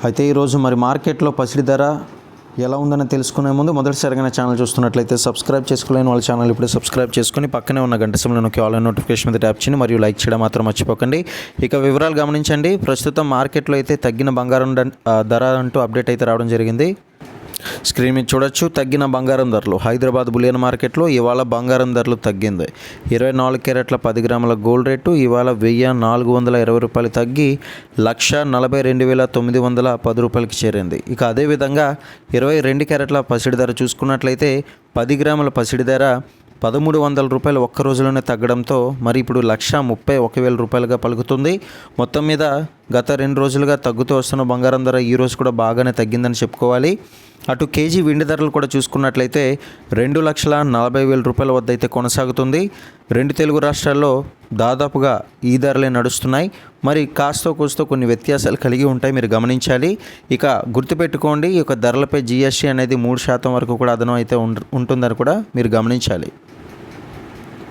అయితే ఈరోజు మరి మార్కెట్లో పసిడి ధర ఎలా ఉందని తెలుసుకునే ముందు మొదటిసారిగా నా ఛానల్ చూస్తున్నట్లయితే సబ్స్క్రైబ్ చేసుకోలేని వాళ్ళ ఛానల్ ఇప్పుడే సబ్స్క్రైబ్ చేసుకుని పక్కనే ఉన్న గంట సింబల్ నొక్కి ఆల్ నోటిఫికేషన్ మీద ట్యాప్ చేయండి మరియు లైక్ చేయడం మాత్రం మర్చిపోకండి. ఇక వివరాలు గమనించండి. ప్రస్తుతం మార్కెట్లో అయితే తగ్గిన బంగారం ధర అంటూ అప్డేట్ అయితే రావడం జరిగింది. స్క్రీన్ మీద చూడొచ్చు. తగ్గిన బంగారం ధరలు. హైదరాబాద్ బులియన్ మార్కెట్లో ఇవాళ బంగారం ధరలు తగ్గింది. 24 క్యారెట్ల 10 గ్రాముల గోల్డ్ రేటు ఇవాళ 1420 రూపాయలు తగ్గి 1,42,910 రూపాయలకి చేరింది. ఇక అదేవిధంగా 22 క్యారెట్ల పసిడి ధర చూసుకున్నట్లయితే 10 గ్రాముల పసిడి ధర 1,300 రూపాయలు ఒక్క రోజులోనే తగ్గడంతో మరి ఇప్పుడు 1,31,000 రూపాయలుగా పలుకుతుంది. మొత్తం మీద గత 2 రోజులుగా తగ్గుతూ వస్తున్న బంగారం ధర ఈరోజు కూడా బాగానే తగ్గిందని చెప్పుకోవాలి. అటు కేజీ వెండి ధరలు కూడా చూసుకున్నట్లయితే 2,40,000 రూపాయల వద్ద అయితే కొనసాగుతుంది. 2 తెలుగు రాష్ట్రాల్లో దాదాపుగా ఈ ధరలే నడుస్తున్నాయి. మరి కాస్తో కూస్తో కొన్ని వ్యత్యాసాలు కలిగి ఉంటాయి, మీరు గమనించాలి. ఇక గుర్తుపెట్టుకోండి, ఈ యొక్క ధరలపై జిఎస్టీ అనేది 3% వరకు కూడా అదనం అయితే ఉంటుందని కూడా మీరు గమనించాలి.